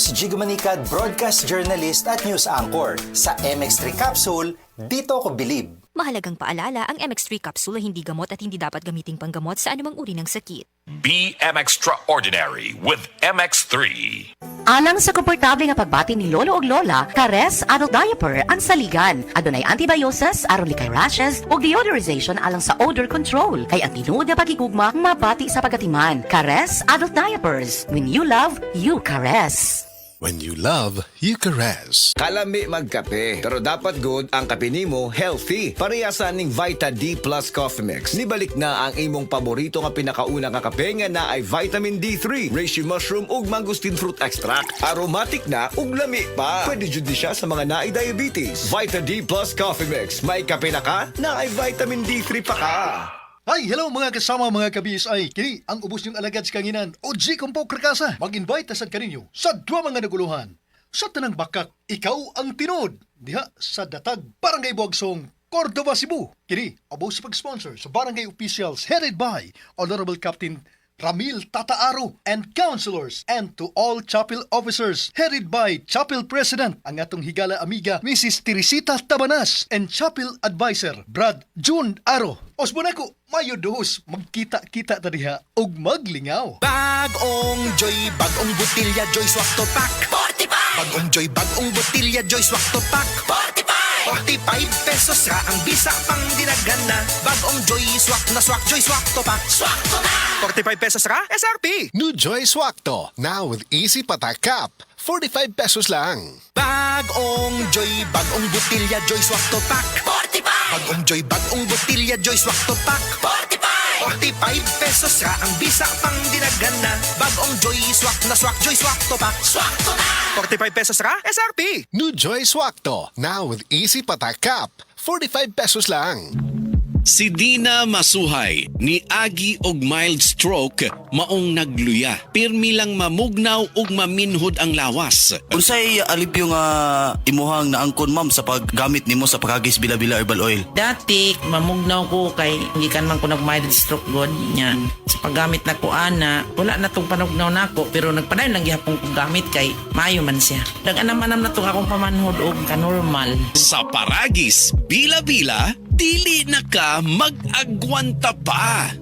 si Jigo Manicad, broadcast journalist at news anchor. Sa MX3 Capsule, dito ko bilib. Mahalagang paalala, ang MX3 capsule ay hindi gamot at hindi dapat gamiting panggamot sa anumang uri ng sakit. BM Extraordinary with MX3. Alang sa komportable nga pagbati ni lolo og lola, Kares adult diaper ang saligan. Adunay antibiosis aron likay rashes ug deodorization alang sa odor control. Kay ang tinuod nga pagigugma mabati sa pagatiman. Kares adult diapers. When you love, you caress. When you love, you caress. Kalami magkape, pero dapat good ang kape nimo healthy. Parehasan ning Vita D Plus Coffee Mix. Nibalik na ang imong paborito nga pinakauna nga kape nga na ay vitamin D3, reishi mushroom ug mangosteen fruit extract. Aromatic na ug lami pa. Pwede jud ni siya sa mga naay diabetes. Vita D Plus Coffee Mix. May kape na ka, na ay vitamin D3 pa ka. Hi, hello mga kasama mga ka-BSI. Kini ang ubos niyong alagad sa kanginan. Oji Kumpo Krakasa. Mag-invite asad kaninyo sa dua mga naguluhan. Sa tanang bakak, ikaw ang tinod. Diha sa Datag, Barangay Buagsong, Cordova, Cebu. Kini, ubos sa pag-sponsor sa barangay officials headed by Honorable Captain Ramil Tataaro and councilors, and to all chapel officers headed by Chapel President ang atong higala amiga Mrs. Teresita Tabanas and Chapel Advisor Brad June Aro. Osbonako, mayo dos, magkita-kita ta diha ug maglingaw. Bagong Joy, bagong butilya Joy Swak to Pack 45. Bagong Joy, bagong butilya Joy Swak to Pack 45. 45 pesos ra ang bisa pang dinagana. Bagong Joy Swak na Swak Joy Swak to Pack. Swak to na. 45 pesos ra SRP. New Joy Swakto, now with easy patak cap. 45 pesos lang. Bagong Joy, bagong butilya Joy Swak to Pack 45. Bagong Joy, bagong butilya Joy Swak to Pack 45. 45 pesos ra ang bisa pang dinagana. Bagong Joy Swak na Swak Joy Swak to Pack. Swak to na. 45 pesos ra SRP. New Joy Swakto, now with easy patak cap. 45 pesos lang. Si Dina Masuhay ni agi og mild stroke maong nagluya. Pirmi lang mamugnaw ug maminhod ang lawas. Unsay alipyo nga imuhang naangkon ma'am sa paggamit nimo sa pagagis bila-bila herbal oil? Dati mamugnaw ko kay gikan man ko nag mild stroke god nya. Sa paggamit na ko ana, wala na tong panugnaw nako pero nagpadayon lang gihapon ko gamit kay mayo man siya. Dag-anam-anam na tong akong pamanhod og ka-normal. Sa paragis bila-bila dili na ka mag-agwanta pa.